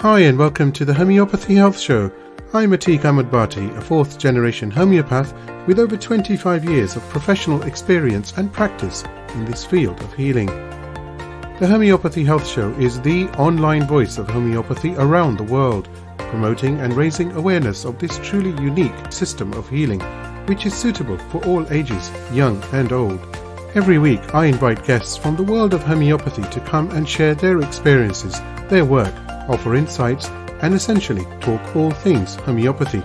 Hi and welcome to the Homeopathy Health Show. I'm Atiq Ahmed Bhatti, a fourth-generation homeopath with over 25 years of professional experience and practice in this field of healing. The Homeopathy Health Show is the online voice of homeopathy around the world, promoting and raising awareness of this truly unique system of healing, which is suitable for all ages, young and old. Every week I invite guests from the world of homeopathy to come and share their experiences, their work, offer insights, and essentially talk all things homeopathy.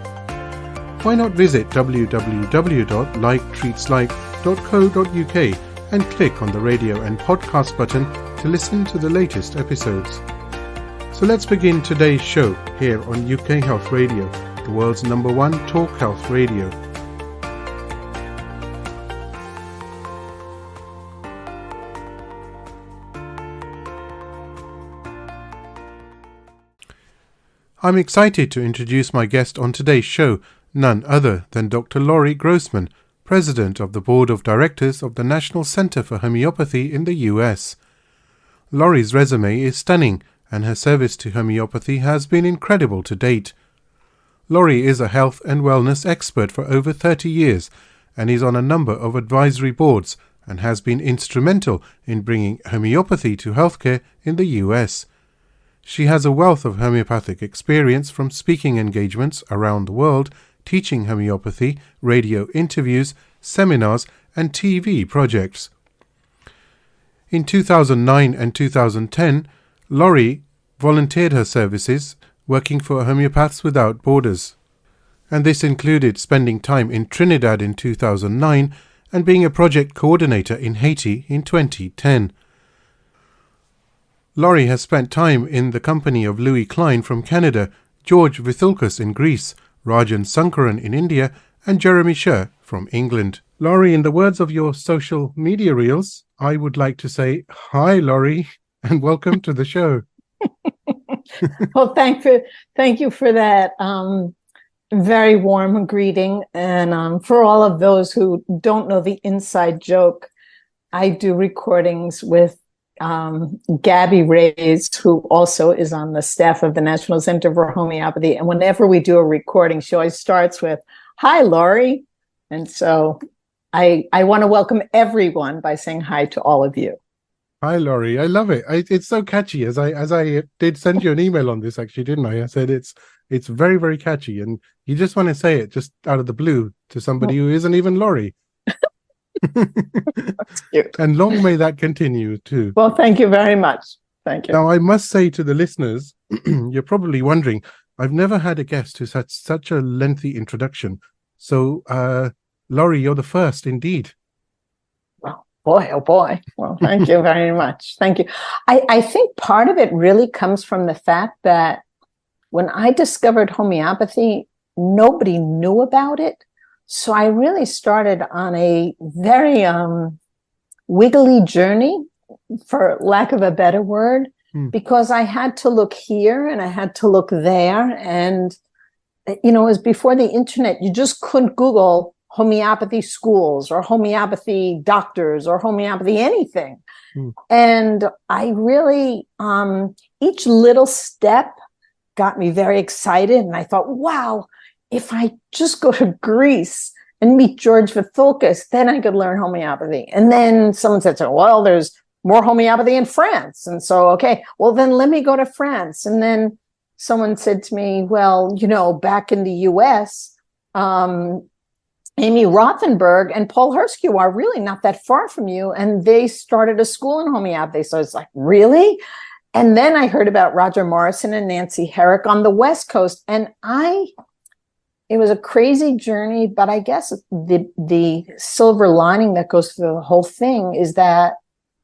Why not visit www.liketreatslike.co.uk and click on the radio and podcast button to listen to the latest episodes. So let's begin today's show here on UK Health Radio, the world's #1 talk health radio. I'm excited to introduce my guest on today's show, none other than Dr. Lauri Grossman, President of the Board of Directors of the National Center for Homeopathy in the US. Lauri's resume is stunning, and her service to homeopathy has been incredible to date. Lauri is a health and wellness expert for over 30 years and is on a number of advisory boards and has been instrumental in bringing homeopathy to healthcare in the US. She has a wealth of homeopathic experience from speaking engagements around the world, teaching homeopathy, radio interviews, seminars, and TV projects. In 2009 and 2010, Lauri volunteered her services working for Homeopaths Without Borders, and this included spending time in Trinidad in 2009 and being a project coordinator in Haiti in 2010. Lauri has spent time in the company of Louis Klein from Canada, George Vithulkas in Greece, Rajan Sankaran in India, and Jeremy Sher from England. Lauri, in the words of your social media reels, I would like to say, hi, Lauri, and welcome to the show. Well, thank you for that very warm greeting. And for all of those who don't know the inside joke, I do recordings with Gabby Reyes, who also is on the staff of the National Center for Homeopathy. And whenever we do a recording, she always starts with, hi, Lauri. And so I want to welcome everyone by saying hi to all of you. Hi, Lauri. I love it. It's so catchy. As I did send you an email on this, actually, didn't I? I said it's very, very catchy. And you just want to say it just out of the blue to somebody who isn't even Lauri. That's cute. And long may that continue too. Well, thank you very much. Thank you. Now, I must say to the listeners, you're probably wondering, I've never had a guest who's had such a lengthy introduction. So, Lauri, you're the first indeed. Well, boy, oh boy. Well, thank you very much. Thank you. I think part of it really comes from the fact that when I discovered homeopathy, nobody knew about it. So I really started on a very wiggly journey, for lack of a better word, because I had to look here and I had to look there. And, you know, it was before the internet. You just couldn't Google homeopathy schools or homeopathy doctors or homeopathy anything. And I really, each little step got me very excited. And I thought, wow, if I just go to Greece and meet George Vithulkas, then I could learn homeopathy. And then someone said, well, there's more homeopathy in France. And so, okay, well, then let me go to France. And then someone said to me, well, you know, back in the US, Amy Rothenberg and Paul Herskew are really not that far from you. And they started a school in homeopathy. So it's like, really? And then I heard about Roger Morrison and Nancy Herrick on the West Coast. And it was a crazy journey, but I guess the silver lining that goes through the whole thing is that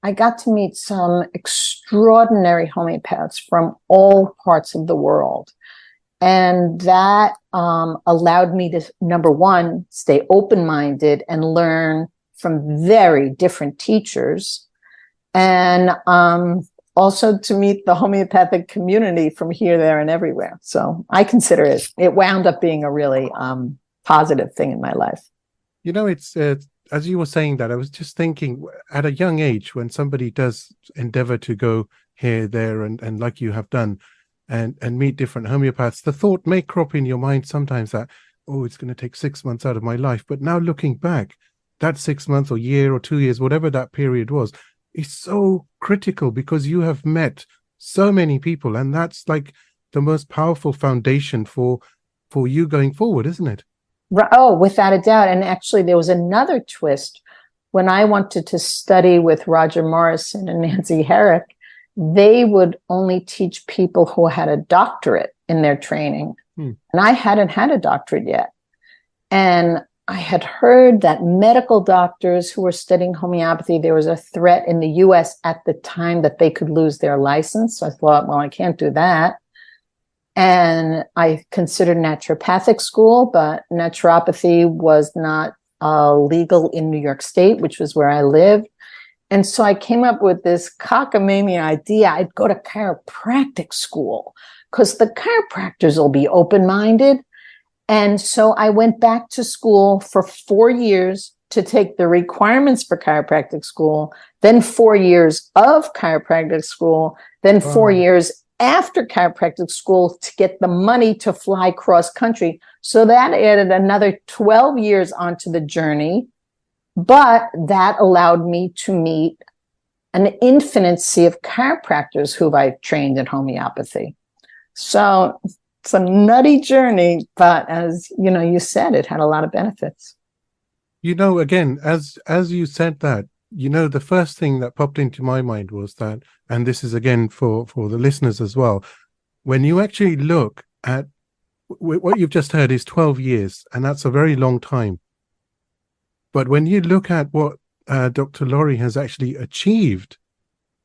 I got to meet some extraordinary homeopaths from all parts of the world. And that allowed me to, number one, stay open-minded and learn from very different teachers. And also to meet the homeopathic community from here, there, and everywhere. So I consider it wound up being a really positive thing in my life. You know, it's as you were saying that, I was just thinking at a young age, when somebody does endeavor to go here, there, and like you have done, and meet different homeopaths, the thought may crop in your mind sometimes that, oh, it's going to take 6 months out of my life. But now looking back, that 6 months or year or 2 years, whatever that period was, is so critical because you have met so many people, and that's like the most powerful foundation for you going forward, isn't it? Oh, without a doubt. And actually, there was another twist. When I wanted to study with Roger Morrison and Nancy Herrick, they would only teach people who had a doctorate in their training. And I hadn't had a doctorate yet. And I had heard that medical doctors who were studying homeopathy, there was a threat in the US at the time that they could lose their license. So I thought, well, I can't do that. And I considered naturopathic school, but naturopathy was not legal in New York State, which was where I lived. And so I came up with this cockamamie idea. I'd go to chiropractic school because the chiropractors will be open-minded. And so I went back to school for 4 years to take the requirements for chiropractic school, then 4 years of chiropractic school, then 4 years after chiropractic school to get the money to fly cross country. So that added another 12 years onto the journey. But that allowed me to meet an infinite sea of chiropractors who I've trained in homeopathy. So it's a nutty journey, but as you know, you said, it had a lot of benefits. You know, again, as you said that, you know, the first thing that popped into my mind was that, and this is again for the listeners as well, when you actually look at what you've just heard is 12 years, and that's a very long time. But when you look at what Dr. Lauri has actually achieved,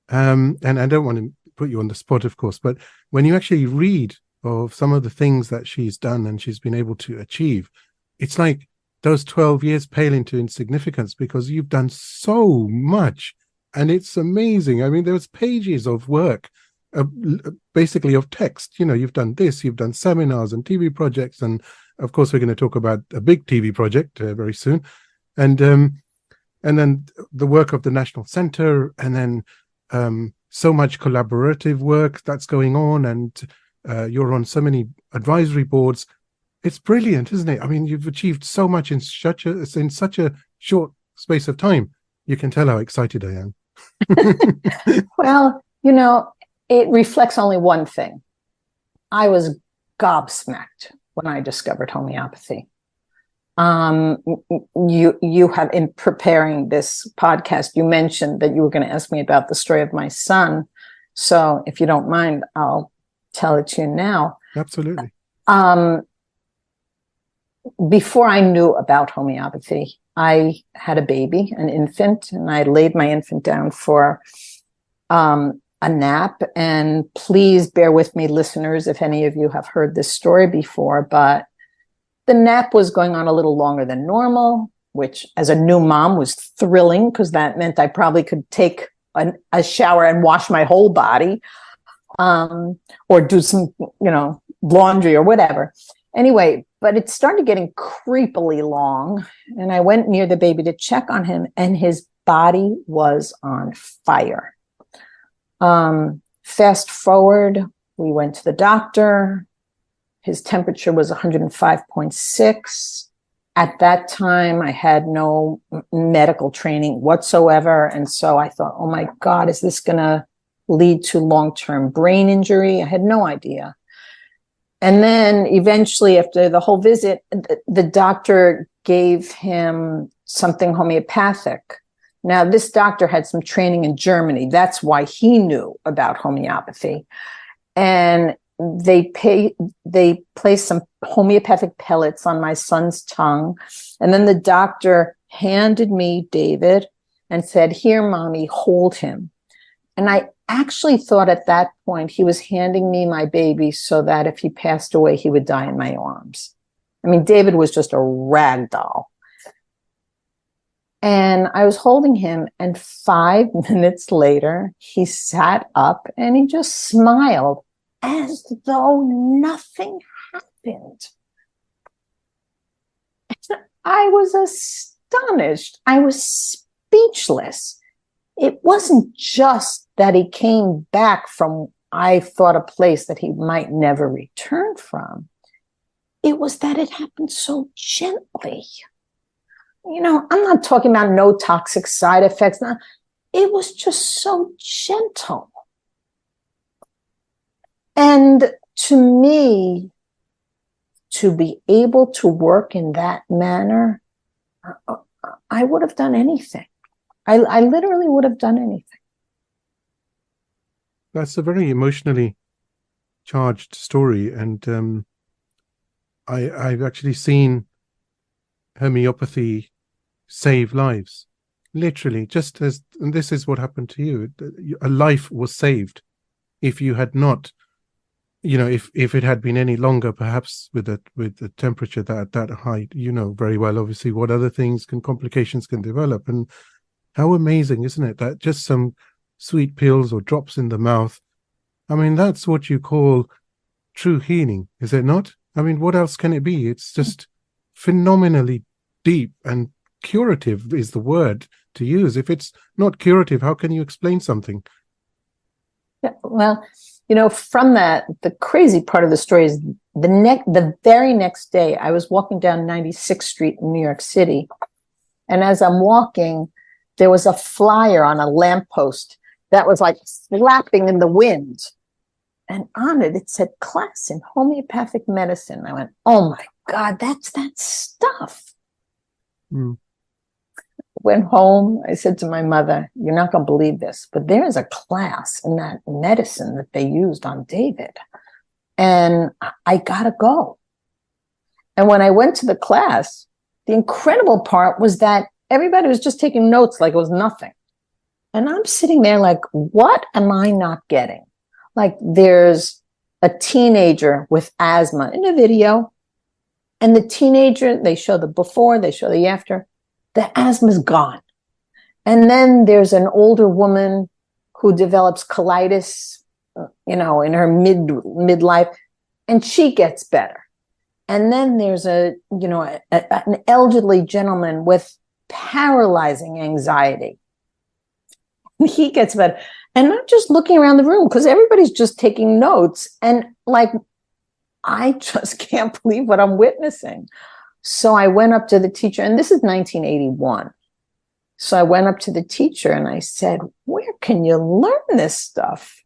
and I don't want to put you on the spot, of course, but when you actually read of some of the things that she's done and she's been able to achieve, it's like those 12 years pale into insignificance because you've done so much, and it's amazing. I mean, there's pages of work, basically of text. You know, you've done this, you've done seminars and TV projects, and of course, we're going to talk about a big TV project very soon. And then the work of the National Center, and then so much collaborative work that's going on, and you're on so many advisory boards. It's brilliant, isn't it? I mean, you've achieved so much in such a short space of time. You can tell how excited I am. Well, you know, it reflects only one thing. I was gobsmacked when I discovered homeopathy. You have, in preparing this podcast, you mentioned that you were going to ask me about the story of my son. So if you don't mind, I'll tell it to you now. Absolutely. Before I knew about homeopathy, I had a baby, an infant, and I laid my infant down for a nap. And please bear with me, listeners, if any of you have heard this story before, but the nap was going on a little longer than normal, which as a new mom was thrilling because that meant I probably could take a shower and wash my whole body, or do some, laundry or whatever. Anyway, but it started getting creepily long, and I went near the baby to check on him, and his body was on fire. Fast forward, we went to the doctor. His temperature was 105.6. At that time, I had no medical training whatsoever. And so I thought, oh my God, is this going to lead to long-term brain injury? I had no idea. And then eventually, after the whole visit, the doctor gave him something homeopathic. Now, this doctor had some training in Germany. That's why he knew about homeopathy. And they placed some homeopathic pellets on my son's tongue. And then the doctor handed me David and said, "Here, mommy, hold him." And I actually thought at that point he was handing me my baby so that if he passed away, he would die in my arms. I mean, David was just a rag doll. And I was holding him, and 5 minutes later, he sat up and he just smiled as though nothing happened. I was astonished. I was speechless. It wasn't just that he came back from I thought a place that he might never return from, it was that it happened so gently. You know, I'm not talking about no toxic side effects. No, it was just so gentle. And to me, to be able to work in that manner, I would have done anything. I literally would have done anything. That's a very emotionally charged story, and I've actually seen homeopathy save lives, literally. Just as, and this is what happened to you. A life was saved. If you had not, you know, if it had been any longer, perhaps with the temperature that height, you know very well, obviously, what other things complications can develop. And how amazing, isn't it, that just some sweet pills or drops in the mouth, I mean, that's what you call true healing, is it not? I mean, what else can it be? It's just phenomenally deep, and curative is the word to use. If it's not curative, how can you explain something? Yeah, well, you know, from that, the crazy part of the story is the very next day, I was walking down 96th Street in New York City. And as I'm walking, there was a flyer on a lamppost that was like flapping in the wind. And on it, it said class in homeopathic medicine. I went, oh my God, that's that stuff. Mm. Went home. I said to my mother, you're not going to believe this, but there is a class in that medicine that they used on David. And I got to go. And when I went to the class, the incredible part was that everybody was just taking notes like it was nothing. And I'm sitting there like, what am I not getting? Like, there's a teenager with asthma in a video, and the teenager, they show the before, they show the after, the asthma's gone. And then there's an older woman who develops colitis, you know, in her midlife, and she gets better. And then there's an elderly gentleman with paralyzing anxiety. He gets better. And I'm just looking around the room because everybody's just taking notes. And like, I just can't believe what I'm witnessing. So I went up to the teacher, and this is 1981. So I went up to the teacher and I said, where can you learn this stuff?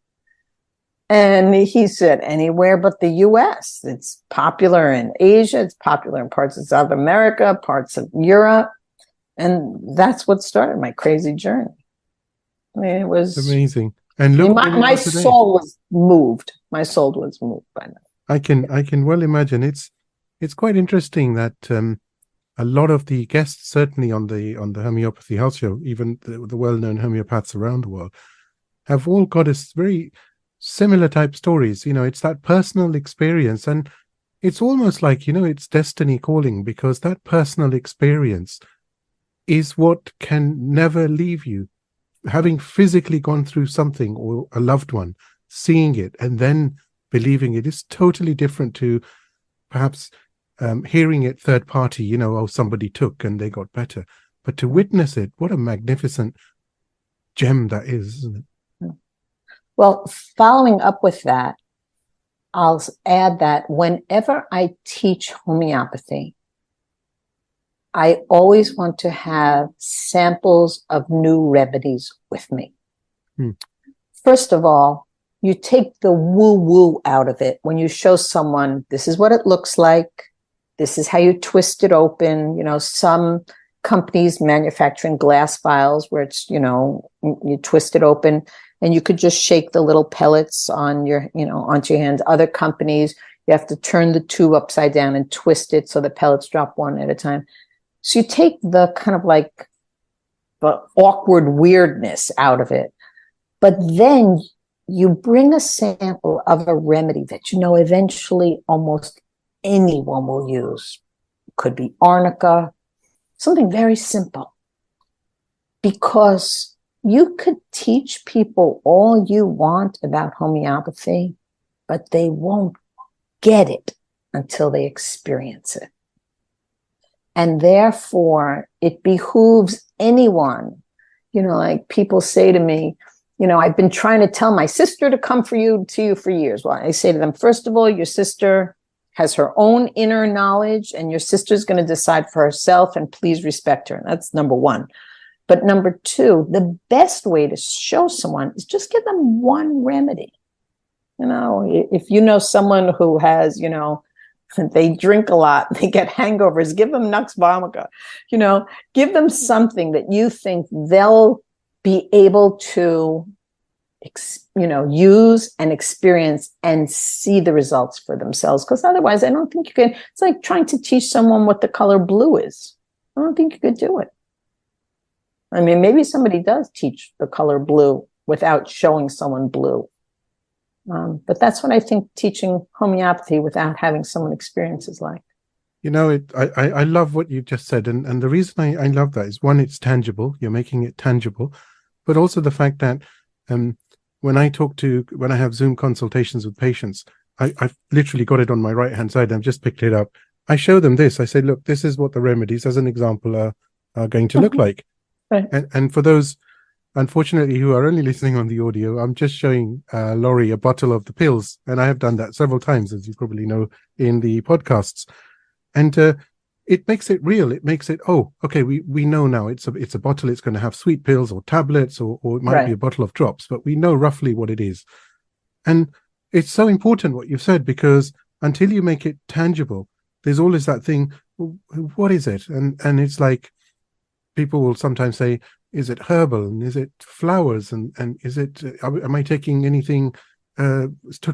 And he said, anywhere but the US. It's popular in Asia. It's popular in parts of South America, parts of Europe. And that's what started my crazy journey. I mean, it was amazing. And look, my soul was moved. My soul was moved by that. I can well imagine. It's quite interesting that a lot of the guests, certainly on the Homeopathy Health Show, even the well-known homeopaths around the world, have all got a very similar type stories. You know, it's that personal experience, and it's almost like, you know, it's destiny calling, because that personal experience is what can never leave you. Having physically gone through something, or a loved one seeing it and then believing it, is totally different to perhaps hearing it third party, you know, oh, somebody took and they got better. But to witness it, what a magnificent gem that is, isn't it? Well, following up with that, I'll add that whenever I teach homeopathy, I always want to have samples of new remedies with me. First of all, you take the woo-woo out of it when you show someone, this is what it looks like, this is how you twist it open. You know, some companies manufacturing glass vials where it's, you know, you twist it open and you could just shake the little pellets on your, you know, onto your hands. Other companies, you have to turn the tube upside down and twist it so the pellets drop one at a time. So you take the kind of like the awkward weirdness out of it, but then you bring a sample of a remedy that you know eventually almost anyone will use. Could be arnica, something very simple. Because you could teach people all you want about homeopathy, but they won't get it until they experience it. And therefore, it behooves anyone, you know, like people say to me, I've been trying to tell my sister to come to you for years. Well, I say to them, first of all, your sister has her own inner knowledge, and your sister's going to decide for herself, and please respect her. That's number one. But number two, the best way to show someone is just give them one remedy. If you know someone who has, they drink a lot, they get hangovers, give them Nux Vomica, give them something that you think they'll be able to, use and experience and see the results for themselves. Because otherwise, I don't think you can. It's like trying to teach someone what the color blue is. I don't think you could do it. I mean, maybe somebody does teach the color blue without showing someone blue. But that's what I think teaching homeopathy without having someone experience is like. I love what you just said. And the reason I love that is, one, it's tangible. You're making it tangible. But also the fact that when I have Zoom consultations with patients, I've literally got it on my right-hand side. I've just picked it up. I show them this. I say, look, this is what the remedies, as an example, are going to look like. Right. And for those, unfortunately, who are only listening on the audio, I'm just showing Lauri a bottle of the pills. And I have done that several times, as you probably know, in the podcasts. And it makes it real. It makes it, oh, okay, we know now it's a bottle. It's going to have sweet pills or tablets, or it might be a bottle of drops, but we know roughly what it is. And it's so important what you've said, because until you make it tangible, there's always that thing, what is it? And it's like, people will sometimes say, is it herbal? And is it flowers? And is it, am I taking anything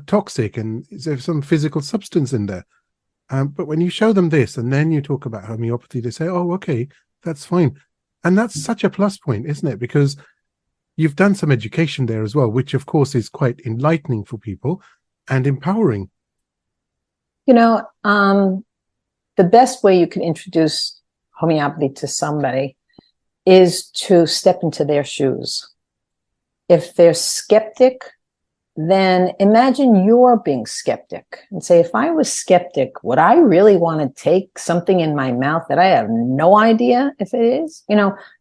toxic? And is there some physical substance in there? But when you show them this, and then you talk about homeopathy, they say, oh, okay, that's fine. And that's such a plus point, isn't it? Because you've done some education there as well, which of course is quite enlightening for people and empowering. The best way you can introduce homeopathy to somebody is to step into their shoes. If they're skeptic, then imagine you're being skeptic and say, if I was skeptic, would I really want to take something in my mouth that I have no idea if it is?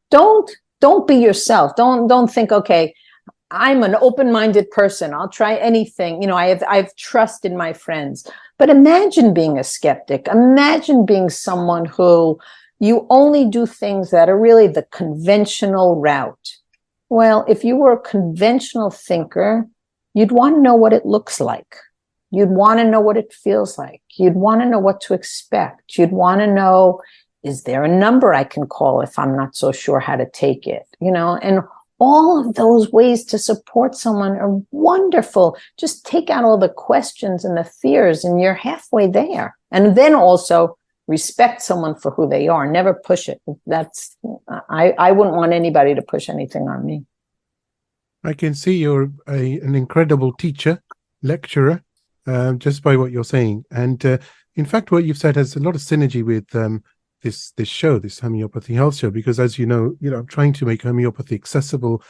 Don't be yourself. Don't think, okay, I'm an open-minded person. I'll try anything. I have trust in my friends. But imagine being a skeptic. Imagine being someone who you only do things that are really the conventional route. Well, if you were a conventional thinker, you'd want to know what it looks like. You'd want to know what it feels like. You'd want to know what to expect. You'd want to know, is there a number I can call if I'm not so sure how to take it? And all of those ways to support someone are wonderful. Just take out all the questions and the fears, and you're halfway there. And then also respect someone for who they are. Never push it. I wouldn't want anybody to push anything on me. I can see you're an incredible teacher, lecturer, just by what you're saying. And in fact, what you've said has a lot of synergy with this show, this Homeopathy Health Show, because as you know, I'm trying to make homeopathy accessible,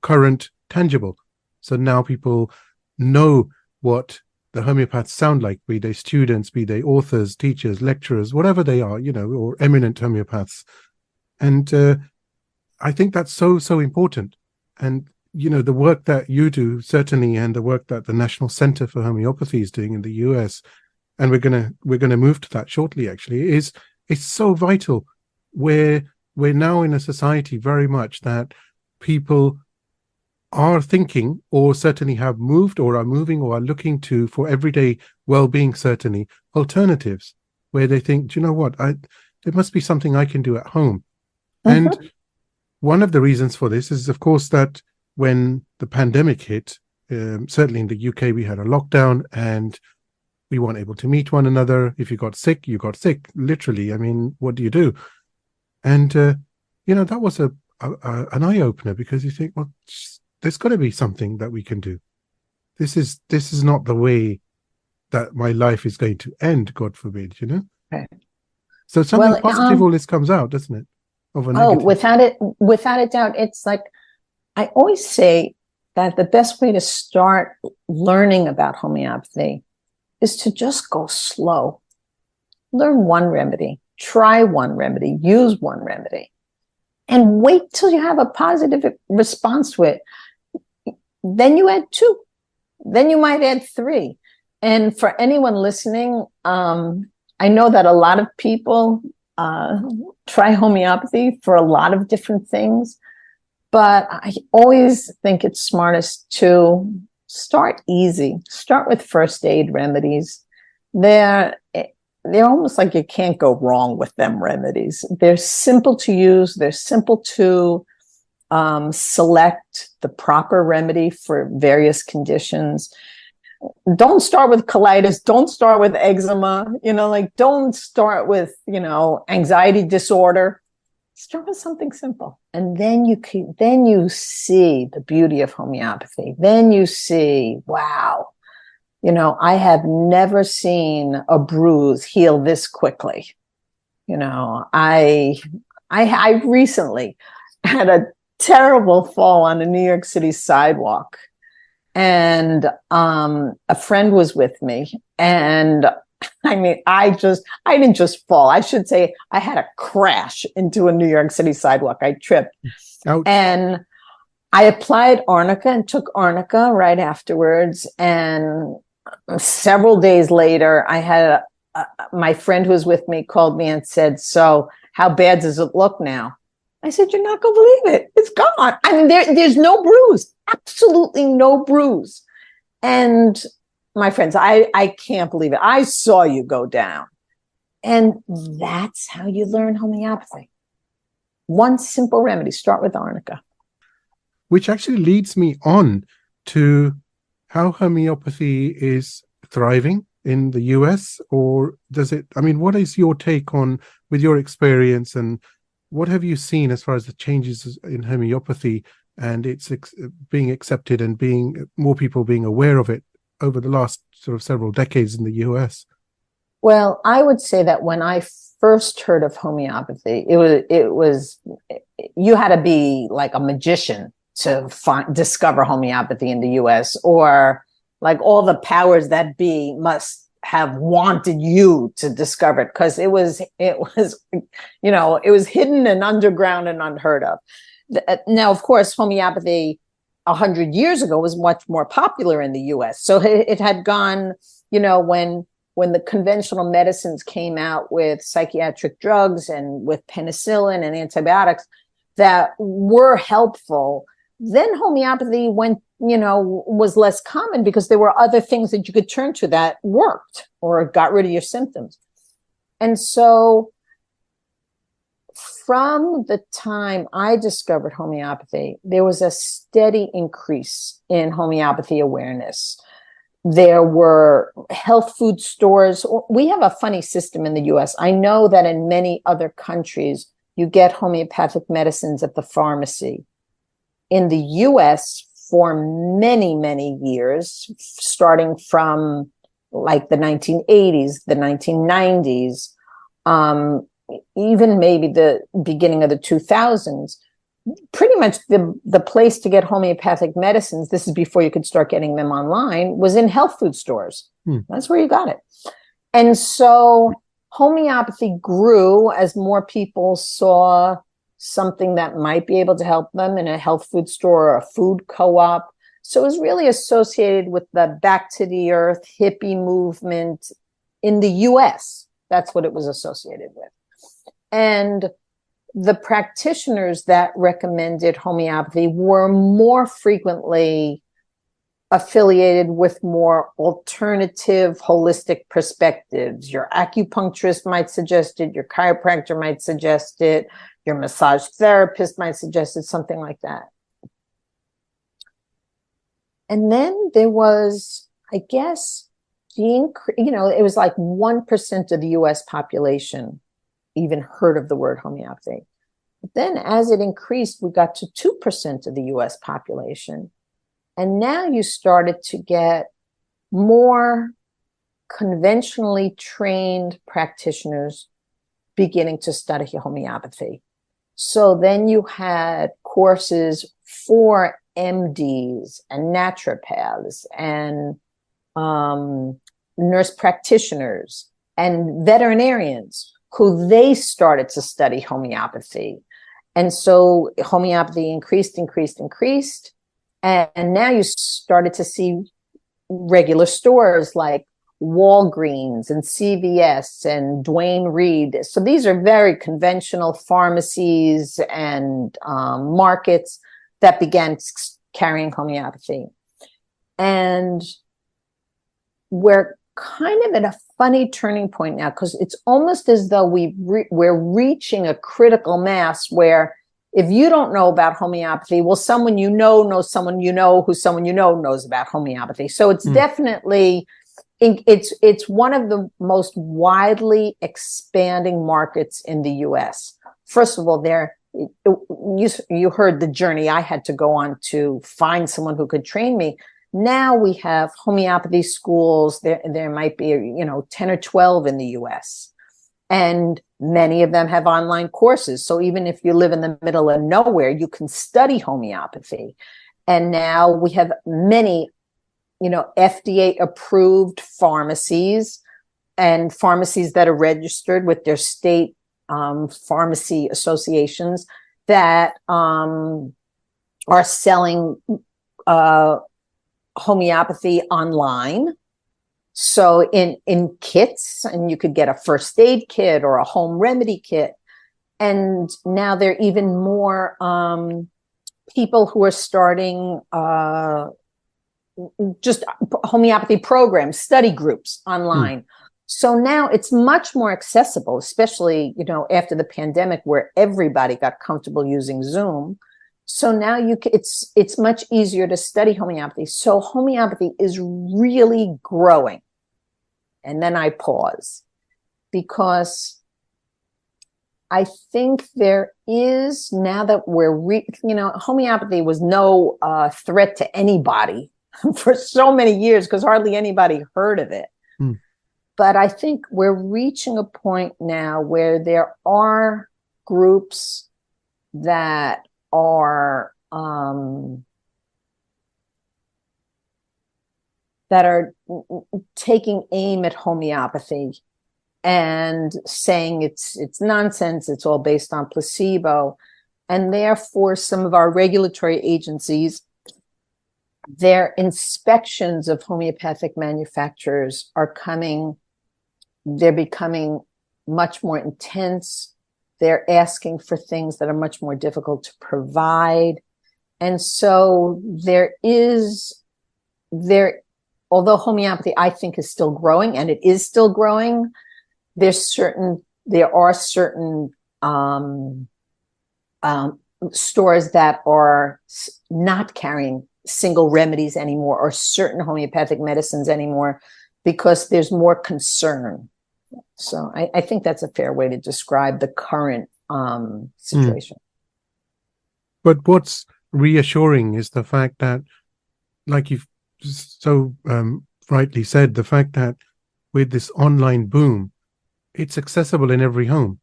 current, tangible. So now people know what the homeopaths sound like, be they students, be they authors, teachers, lecturers, whatever they are, or eminent homeopaths. And I think that's so, so important. And the work that you do, certainly, and the work that the National Center for Homeopathy is doing in the US, and we're gonna move to that shortly, actually, it's so vital. We're now in a society very much that people are thinking, or certainly have moved, or are moving, or are looking to, for everyday well-being, certainly, alternatives, where they think, do you know what, there must be something I can do at home. And one of the reasons for this is, of course, that when the pandemic hit, certainly in the UK, we had a lockdown and we weren't able to meet one another. If you got sick, literally. I mean, what do you do? And, that was an eye-opener, because you think, well, there's got to be something that we can do. This is not the way that my life is going to end, God forbid, Right. So something positive always comes out, doesn't it? Of a negative. Without a doubt. It's like, I always say that the best way to start learning about homeopathy is to just go slow. Learn one remedy, try one remedy, use one remedy, and wait till you have a positive response to it. then you add 2, then you might add 3. And for anyone listening, I know that a lot of people try homeopathy for a lot of different things, but I always think it's smartest to start easy. Start with first aid remedies. They're almost like you can't go wrong with them remedies. They're simple to use. They're simple to select the proper remedy for various conditions. Don't start with colitis. Don't start with eczema. Don't start with, anxiety disorder. Start with something simple. And then you see the beauty of homeopathy. Then you see, wow, I have never seen a bruise heal this quickly. I recently had a terrible fall on a New York City sidewalk, and a friend was with me, and I didn't just fall. I should say I had a crash into a New York City sidewalk. I tripped. Ouch. And I applied arnica and took arnica right afterwards. And several days later, I had my friend who was with me called me and said, "So how bad does it look now?" I said, "You're not going to believe it. It's gone." I mean, there's no bruise, absolutely no bruise. And my friends, I can't believe it. I saw you go down. And that's how you learn homeopathy. One simple remedy. Start with arnica. Which actually leads me on to how homeopathy is thriving in the US, or does it, what is your take on, with your experience, and what have you seen as far as the changes in homeopathy and it's being accepted and more people being aware of it over the last sort of several decades in the US? Well, I would say that when I first heard of homeopathy, it was you had to be like a magician to discover homeopathy in the US, or like all the powers that be must have wanted you to discover it, because it was hidden and underground and unheard of. Now, of course, homeopathy 100 years ago was much more popular in the US. So it had gone, when the conventional medicines came out with psychiatric drugs and with penicillin and antibiotics that were helpful, then homeopathy was less common because there were other things that you could turn to that worked or got rid of your symptoms. And so from the time I discovered homeopathy, there was a steady increase in homeopathy awareness. There were health food stores. We have a funny system in the US. I know that in many other countries, you get homeopathic medicines at the pharmacy. In the US, for many, many years, starting from like the 1980s, the 1990s, even maybe the beginning of the 2000s, pretty much the place to get homeopathic medicines, this is before you could start getting them online, was in health food stores. That's where you got it. And so homeopathy grew as more people saw something that might be able to help them in a health food store or a food co-op. So it was really associated with the back to the earth hippie movement in the US. That's what it was associated with. And the practitioners that recommended homeopathy were more frequently affiliated with more alternative, holistic perspectives. Your acupuncturist might suggest it, your chiropractor might suggest it, your massage therapist might suggest it, something like that. And then there was, I guess, it was like 1% of the US population even heard of the word homeopathy. But then as it increased, we got to 2% of the US population. And now you started to get more conventionally trained practitioners beginning to study homeopathy. So then you had courses for MDs and naturopaths and nurse practitioners and veterinarians who they started to study homeopathy. And so homeopathy increased. And now you started to see regular stores like Walgreens and CVS and Duane Reade. So these are very conventional pharmacies and markets that began carrying homeopathy. And we're kind of at a funny turning point now, because it's almost as though we're reaching a critical mass where if you don't know about homeopathy, well, someone you know knows someone you know who someone you know knows about homeopathy. So it's definitely, it's one of the most widely expanding markets in the US. First of all, you heard the journey I had to go on to find someone who could train me. Now we have homeopathy schools. There might be, 10 or 12 in the US. And many of them have online courses. So even if you live in the middle of nowhere, you can study homeopathy. And now we have many, FDA approved pharmacies and pharmacies that are registered with their state pharmacy associations that are selling homeopathy online. So in kits, and you could get a first aid kit or a home remedy kit. And now there are even more people who are starting just homeopathy programs, study groups online. So now it's much more accessible, especially, after the pandemic where everybody got comfortable using Zoom. So now it's much easier to study homeopathy. So homeopathy is really growing. And then I pause, because I think there is, now that homeopathy was no threat to anybody for so many years, because hardly anybody heard of it. But I think we're reaching a point now where there are groups that are taking aim at homeopathy and saying it's nonsense, it's all based on placebo. And therefore, some of our regulatory agencies, their inspections of homeopathic manufacturers they're becoming much more intense. They're asking for things that are much more difficult to provide. And so although homeopathy, I think, is still growing, and it is still growing, there are certain stores that are not carrying single remedies anymore, or certain homeopathic medicines anymore, because there's more concern. So I think that's a fair way to describe the current situation. But what's reassuring is the fact that, like you've so rightly said, the fact that with this online boom, it's accessible in every home.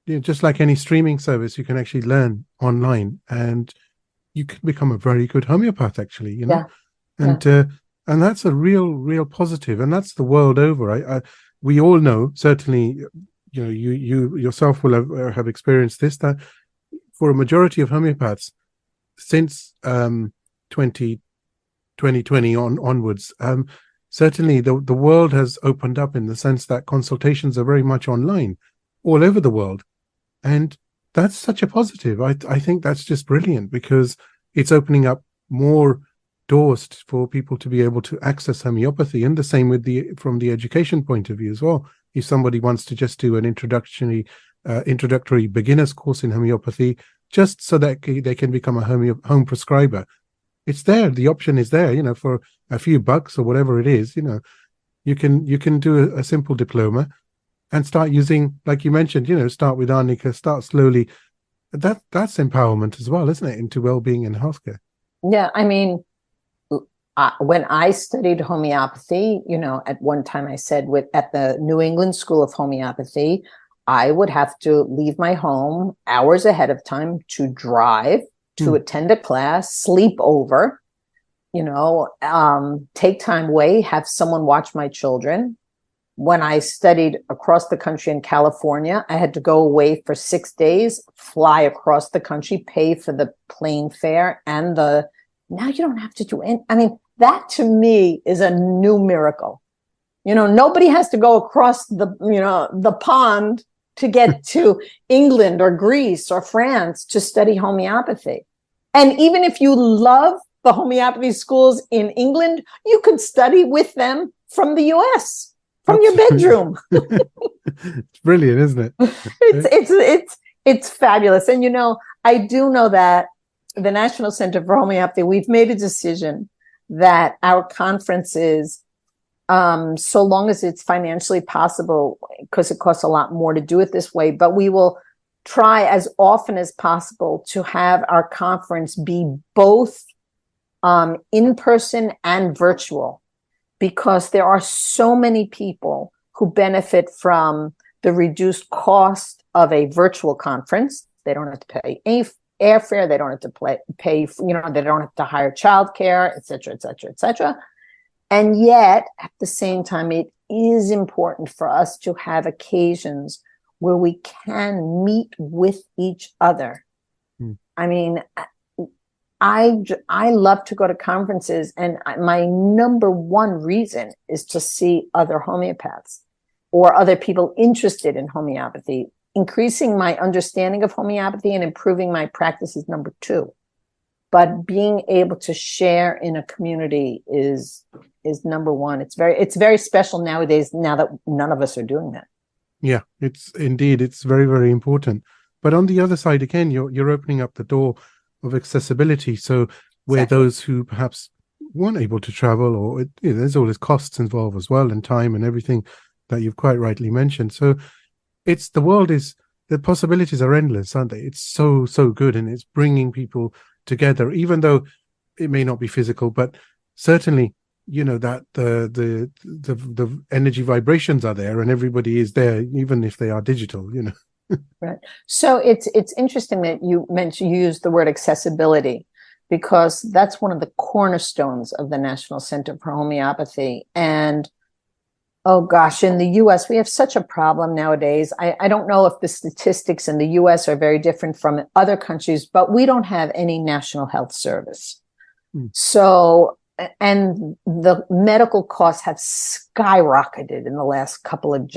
Just like any streaming service, you can actually learn online, and you can become a very good homeopath, actually, and that's a real positive, and that's the world over. We all know, certainly, you yourself will have experienced this, that for a majority of homeopaths since 2020 onwards, certainly the world has opened up in the sense that consultations are very much online all over the world. And that's such a positive. I think that's just brilliant, because it's opening up more doors for people to be able to access homeopathy. And the same with from the education point of view as well. If somebody wants to just do an introductory beginner's course in homeopathy, just so that they can become a home prescriber, it's there. The option is there, for a few bucks or whatever it is. You can do a simple diploma and start using, like you mentioned, start with arnica, start slowly. That's empowerment as well, isn't it, into well-being and healthcare? Yeah, I mean, when I studied homeopathy, at one time I said at the New England School of Homeopathy, I would have to leave my home hours ahead of time to drive, to attend a class, sleep over, take time away, have someone watch my children. When I studied across the country in California, I had to go away for 6 days, fly across the country, pay for the plane fare and the Now you don't have to do any. I mean, that to me is a new miracle. Nobody has to go across the pond to get to England or Greece or France to study homeopathy. And even if you love the homeopathy schools in England, you could study with them from the US, from your bedroom. It's brilliant, isn't it? It's fabulous. And I do know that the National Center for Homeopathy, we've made a decision that our conferences, so long as it's financially possible, because it costs a lot more to do it this way, but we will try as often as possible to have our conference be both in person and virtual, because there are so many people who benefit from the reduced cost of a virtual conference. They don't have to pay airfare, they don't have to pay, they don't have to hire childcare, et cetera, et cetera, et cetera. And yet, at the same time, it is important for us to have occasions where we can meet with each other. I mean, I love to go to conferences, and my number one reason is to see other homeopaths or other people interested in homeopathy. Increasing my understanding of homeopathy and improving my practice is number two. But being able to share in a community is number one. It's very special nowadays, now that none of us are doing that. Yeah, it's very, very important. But on the other side, again, you're opening up the door of accessibility. So where Exactly. those who perhaps weren't able to travel, or there's all this costs involved as well, and time and everything that you've quite rightly mentioned. So the possibilities are endless, aren't they? It's so good, and it's bringing people together, even though it may not be physical, but certainly that the energy vibrations are there, and everybody is there, even if they are digital. Right. So it's interesting that you used the word accessibility, because that's one of the cornerstones of the National Center for Homeopathy. And oh gosh, in the US, we have such a problem nowadays. I don't know if the statistics in the US are very different from other countries, but we don't have any national health service. So, and the medical costs have skyrocketed in the last couple of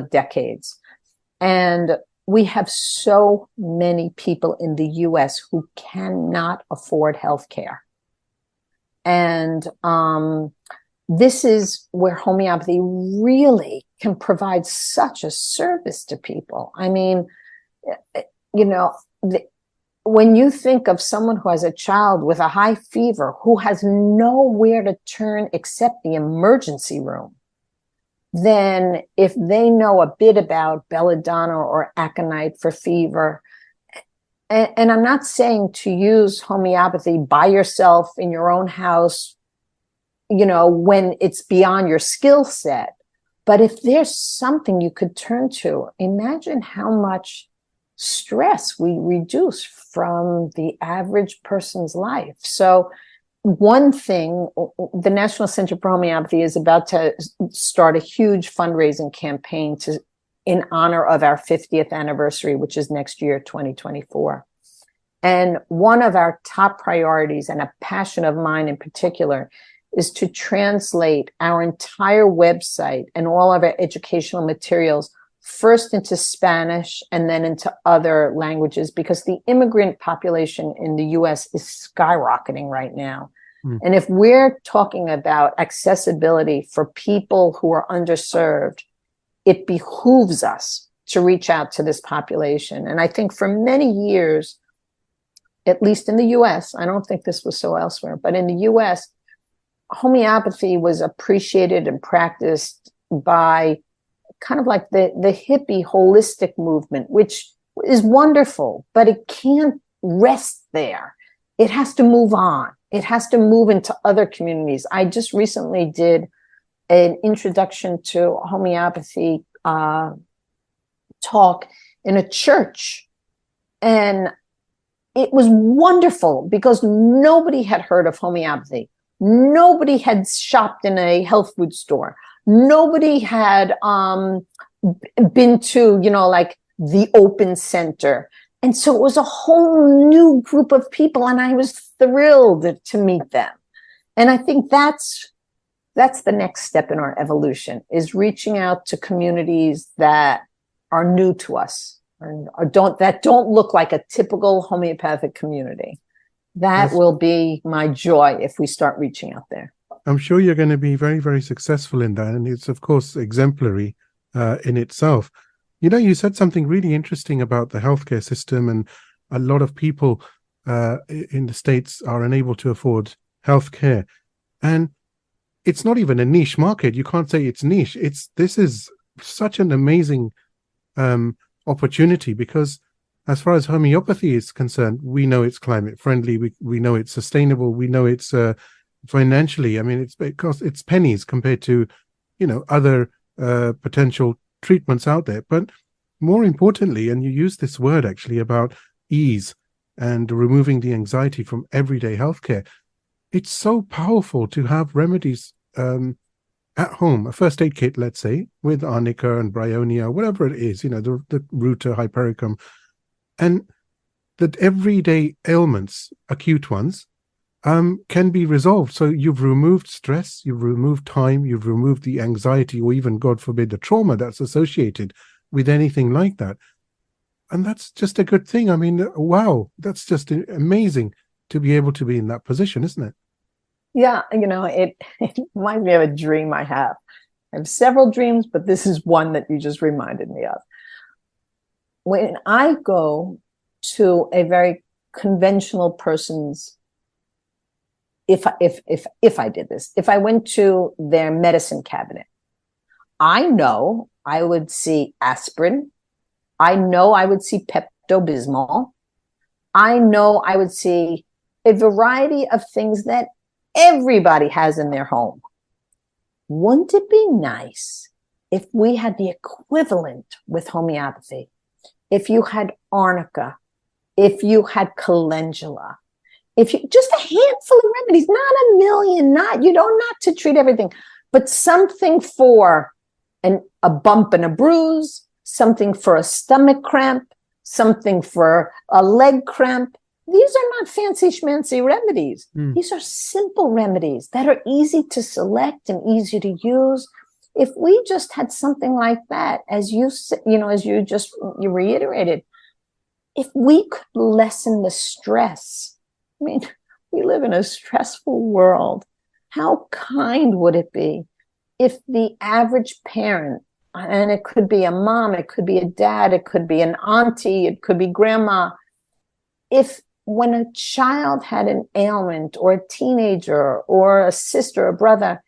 decades. And we have so many people in the US who cannot afford health care. And this is where homeopathy really can provide such a service to people. I mean, when you think of someone who has a child with a high fever who has nowhere to turn except the emergency room, then if they know a bit about belladonna or aconite for fever, and I'm not saying to use homeopathy by yourself in your own house, when it's beyond your skill set, but if there's something you could turn to, imagine how much stress we reduce from the average person's life. So one thing, the National Center for Homeopathy is about to start a huge fundraising campaign in honor of our 50th anniversary, which is next year, 2024. And one of our top priorities, and a passion of mine in particular, is to translate our entire website and all of our educational materials first into Spanish and then into other languages, because the immigrant population in the US is skyrocketing right now. And if we're talking about accessibility for people who are underserved, it behooves us to reach out to this population. And I think for many years, at least in the US, I don't think this was so elsewhere, but in the US, homeopathy was appreciated and practiced by kind of like the hippie holistic movement, which is wonderful, but it can't rest there. It has to move on. It has to move into other communities. I just recently did an introduction to homeopathy talk in a church, and it was wonderful because nobody had heard of homeopathy. Nobody had shopped in a health food store. Nobody had been to, like the open center. And so it was a whole new group of people, and I was thrilled to meet them. And I think that's the next step in our evolution, is reaching out to communities that are new to us, or don't look like a typical homeopathic community. That will be my joy if we start reaching out there. I'm sure you're going to be very, very successful in that. And it's, of course, exemplary in itself. You know, you said something really interesting about the healthcare system, and a lot of people in the States are unable to afford healthcare. And it's not even a niche market. You can't say it's niche. This is such an amazing opportunity, because as far as homeopathy is concerned, we know it's climate friendly. We know it's sustainable. We know it's financially. I mean, it's pennies compared to, other potential treatments out there. But more importantly, and you use this word actually about ease and removing the anxiety from everyday healthcare, it's so powerful to have remedies at home, a first aid kit, let's say, with arnica and bryonia, whatever it is, the ruta, hypericum, and that everyday ailments, acute ones, can be resolved. So you've removed stress, you've removed time, you've removed the anxiety, or even, God forbid, the trauma that's associated with anything like that. And that's just a good thing. I mean, wow, that's just amazing to be able to be in that position, isn't it? Yeah, it reminds me of a dream I have. I have several dreams, but this is one that you just reminded me of. When I go to a very conventional person's, if I did this, if I went to their medicine cabinet, I know I would see aspirin. I know I would see Pepto-Bismol. I know I would see a variety of things that everybody has in their home. Wouldn't it be nice if we had the equivalent with homeopathy? If you had arnica, if you had calendula, if you just a handful of remedies, not a million, you don't not to treat everything, but something for a bump and a bruise, something for a stomach cramp, something for a leg cramp. These are not fancy schmancy remedies. These are simple remedies that are easy to select and easy to use. If we just had something like that, as you reiterated, if we could lessen the stress. I mean, we live in a stressful world. How kind would it be if the average parent, and it could be a mom, it could be a dad, it could be an auntie, it could be grandma, if when a child had an ailment, or a teenager, or a sister, or brother,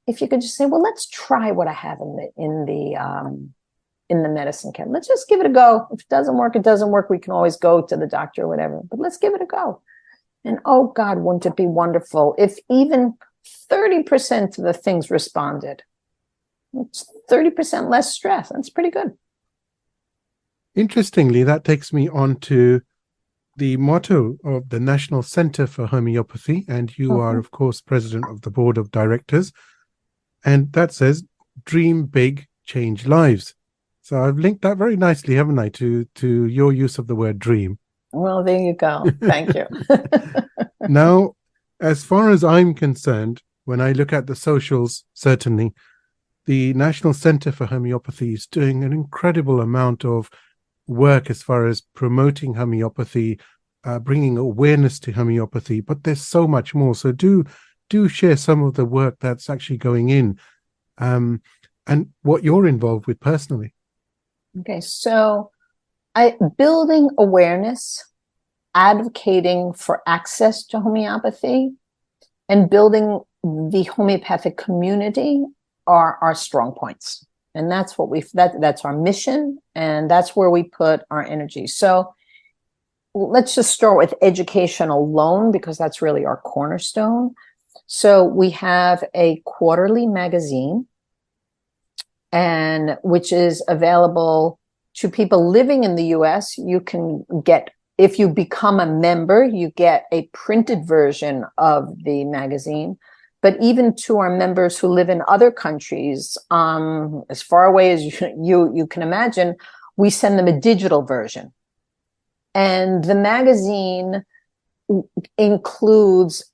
if you could just say, well, let's try what I have in the medicine cabinet. Let's just give it a go. If it doesn't work, it doesn't work. We can always go to the doctor or whatever, but let's give it a go. And oh God, wouldn't it be wonderful if even 30% of the things responded? It's 30% less stress. That's pretty good. Interestingly, that takes me on to the motto of the National Center for Homeopathy, and you are, of course, president of the board of directors, and that says, dream big, change lives. So I've linked that very nicely, haven't I, to your use of the word dream. Well, there you go. Thank you. Now, as far as I'm concerned, when I look at the socials, certainly, the National Center for Homeopathy is doing an incredible amount of work as far as promoting homeopathy, bringing awareness to homeopathy, but there's so much more. So do share some of the work that's actually going in, and what you're involved with personally. Okay, so building awareness, advocating for access to homeopathy, and building the homeopathic community are our strong points. And that's what that's our mission, and that's where we put our energy. So let's just start with education alone, because that's really our cornerstone. So we have a quarterly magazine, and which is available to people living in the US. You can get, if you become a member, you get a printed version of the magazine. But even to our members who live in other countries, as far away as you can imagine, we send them a digital version. And the magazine includes,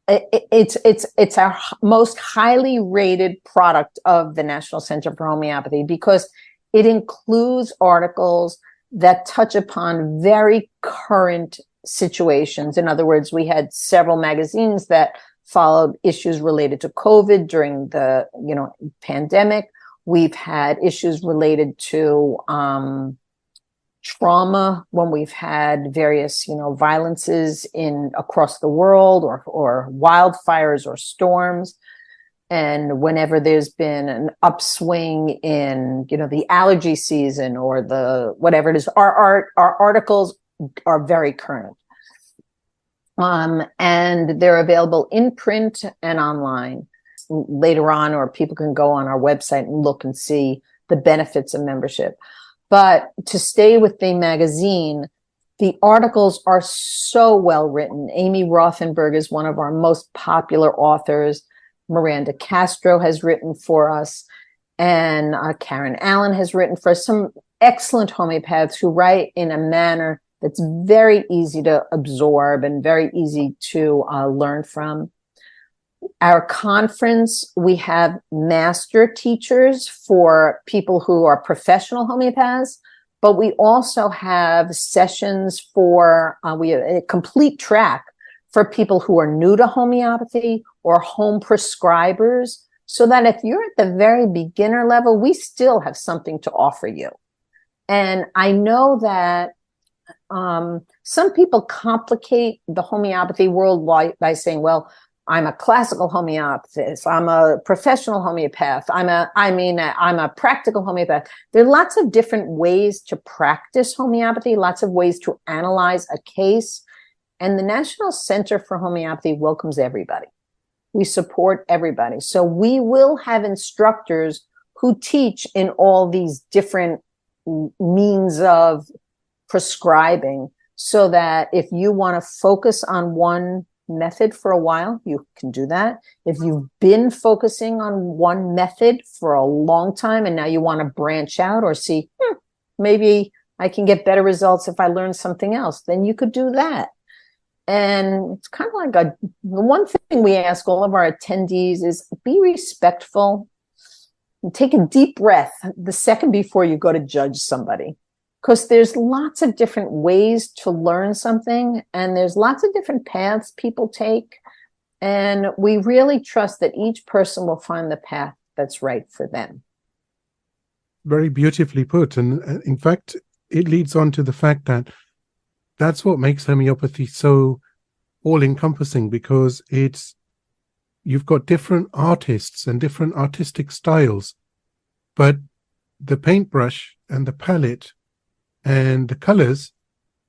it's our most highly rated product of the National Center for Homeopathy, because it includes articles that touch upon very current situations. In other words, we had several magazines that followed issues related to COVID during the, pandemic. We've had issues related to trauma when we've had various, violences across the world, or wildfires or storms. And whenever there's been an upswing in, the allergy season or the whatever it is, our articles are very current. And they're available in print and online later on, or people can go on our website and look and see the benefits of membership. But to stay with the magazine, the articles are so well written. Amy Rothenberg is one of our most popular authors. Miranda Castro has written for us, and Karen Allen has written for us. Some excellent homeopaths who write in a manner that's very easy to absorb and very easy to learn from. Our conference, we have master teachers for people who are professional homeopaths, but we also have sessions for, we have a complete track for people who are new to homeopathy or home prescribers, so that if you're at the very beginner level, we still have something to offer you. And I know that some people complicate the homeopathy world by saying, well, I'm a classical homeopathist, I'm a professional homeopath, I'm a practical homeopath. There are lots of different ways to practice homeopathy, lots of ways to analyze a case. And the National Center for Homeopathy welcomes everybody. We support everybody. So we will have instructors who teach in all these different means of prescribing, so that if you want to focus on one method for a while, you can do that. If you've been focusing on one method for a long time and now you want to branch out or see, maybe I can get better results if I learn something else, then you could do that. And it's kind of like the one thing we ask all of our attendees is be respectful and take a deep breath the second before you go to judge somebody. Because there's lots of different ways to learn something, and there's lots of different paths people take. And we really trust that each person will find the path that's right for them. Very beautifully put. And in fact, it leads on to the fact that that's what makes homeopathy so all-encompassing, because you've got different artists and different artistic styles, but the paintbrush and the palette and the colors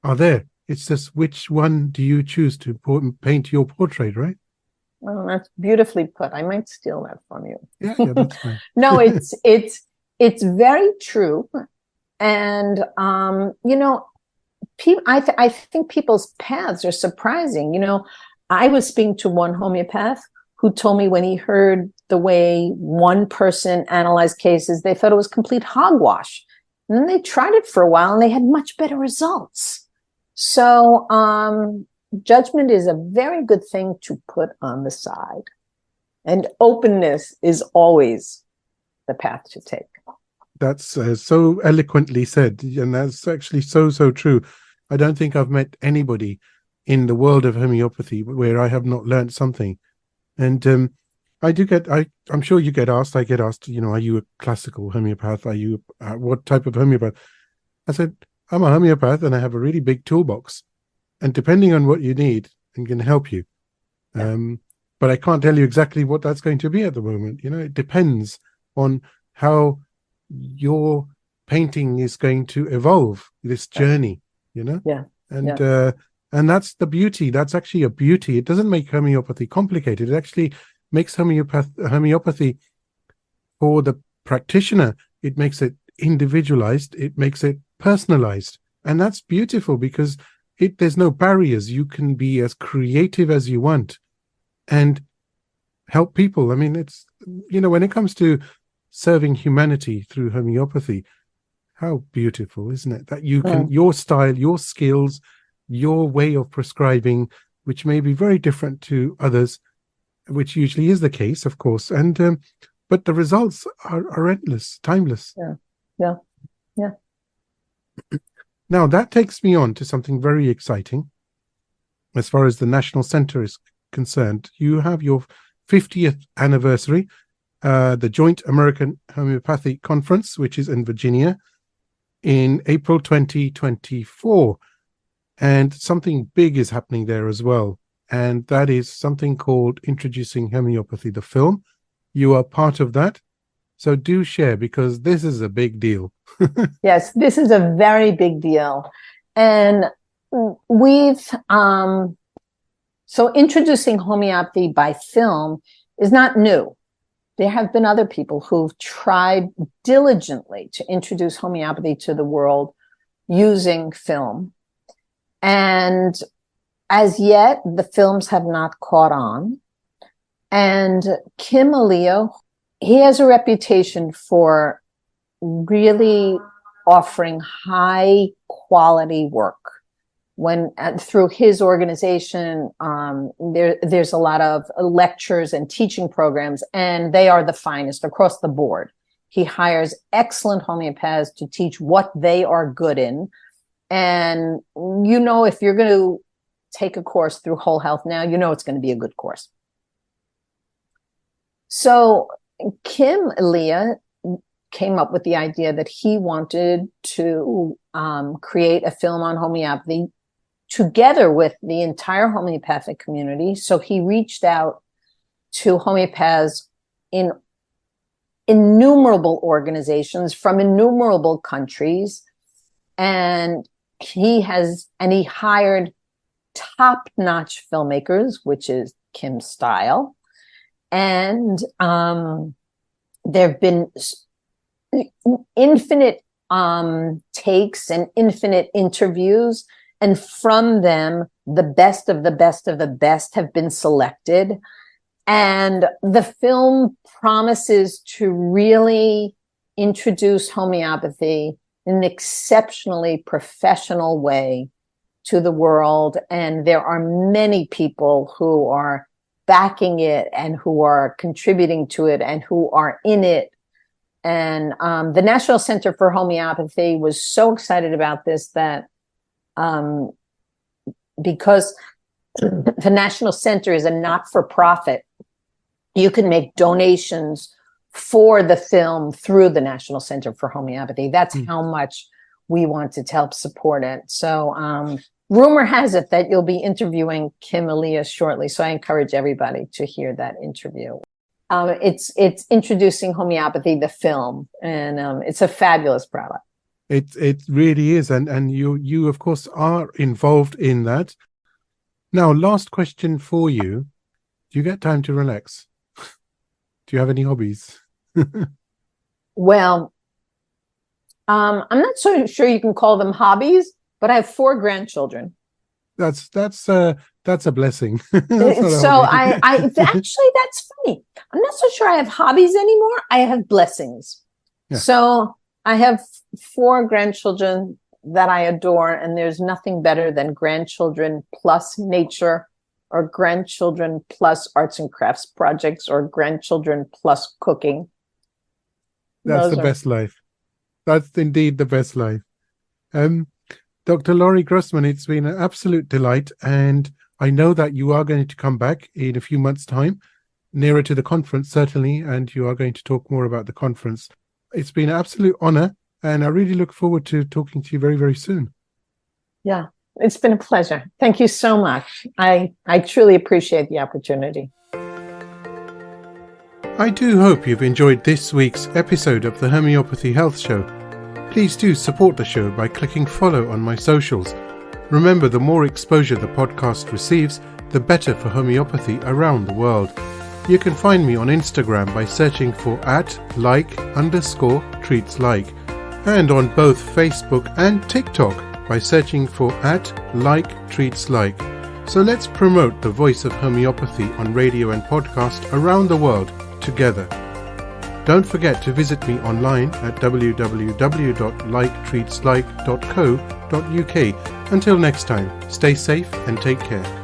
are there. It's just which one do you choose to paint your portrait, right? Well, that's beautifully put. I might steal that from you. Yeah, that's fine. No, it's very true. And I think people's paths are surprising. I was speaking to one homeopath who told me when he heard the way one person analyzed cases, they thought it was complete hogwash. And then they tried it for a while and they had much better results. So judgment is a very good thing to put on the side. And openness is always the path to take. That's so eloquently said. And that's actually so true. I don't think I've met anybody in the world of homeopathy where I have not learned something. And I'm sure you get asked, I get asked, are you a classical homeopath? Are you, what type of homeopath? I said, I'm a homeopath and I have a really big toolbox. And depending on what you need, I can help you. Yeah. But I can't tell you exactly what that's going to be at the moment. It depends on how your painting is going to evolve, this journey, Yeah. And that's the beauty. That's actually a beauty. It doesn't make homeopathy complicated. It actually makes homeopathy for the practitioner. It makes it individualized. It makes it personalized. And that's beautiful because there's no barriers. You can be as creative as you want and help people. I mean, it's, when it comes to serving humanity through homeopathy, How beautiful, isn't it? That you can, your style, your skills, your way of prescribing, which may be very different to others, which usually is the case, of course. And but the results are endless, timeless. Yeah. Now, that takes me on to something very exciting. As far as the National Center is concerned, you have your 50th anniversary, the Joint American Homeopathy Conference, which is in Virginia, in April 2024. And something big is happening there as well. And that is something called Introducing Homeopathy, the film. You are part of that. So do share, because this is a big deal. Yes, this is a very big deal. And we've, so introducing homeopathy by film is not new. There have been other people who've tried diligently to introduce homeopathy to the world using film. And as yet, the films have not caught on. And Kim Elia, he has a reputation for really offering high quality work. When through his organization, there's a lot of lectures and teaching programs, and they are the finest across the board. He hires excellent homeopaths to teach what they are good in. And if you're going to take a course through Whole Health Now, it's going to be a good course. So Kim Elia came up with the idea that he wanted to create a film on homeopathy together with the entire homeopathic community. So he reached out to homeopaths in innumerable organizations from innumerable countries. And he hired top-notch filmmakers, which is Kim's style. And there have been infinite takes and infinite interviews. And from them, the best of the best of the best have been selected. And the film promises to really introduce homeopathy in an exceptionally professional way to the world. And there are many people who are backing it and who are contributing to it and who are in it. And the National Center for Homeopathy was so excited about this that because the National Center is a not-for-profit, you can make donations for the film through the National Center for Homeopathy. That's how much we wanted to help support it. So rumor has it that you'll be interviewing Kim Elia shortly. So I encourage everybody to hear that interview. It's Introducing Homeopathy, the film, and it's a fabulous product. It really is, and you of course are involved in that. Now, last question for you: do you get time to relax? Do you have any hobbies? Well, I'm not so sure you can call them hobbies, but I have 4 grandchildren. That's a blessing. So I actually, that's funny. I'm not so sure I have hobbies anymore. I have blessings. Yeah. So I have 4 grandchildren that I adore, and there's nothing better than grandchildren plus nature, or grandchildren plus arts and crafts projects, or grandchildren plus cooking. That's the best life. That's indeed the best life. Dr. Lauri Grossman, it's been an absolute delight, and I know that you are going to come back in a few months' time, nearer to the conference, certainly, and you are going to talk more about the conference. It's been an absolute honor, and I really look forward to talking to you very, very soon. Yeah, it's been a pleasure. Thank you so much. I truly appreciate the opportunity. I do hope you've enjoyed this week's episode of the Homeopathy Health Show. Please do support the show by clicking follow on my socials. Remember, the more exposure the podcast receives, the better for homeopathy around the world. You can find me on Instagram by searching for @like_treatslike, and on both Facebook and TikTok by searching for @like_treatslike. So let's promote the voice of homeopathy on radio and podcast around the world together. Don't forget to visit me online at www.liketreatslike.co.uk. Until next time, stay safe and take care.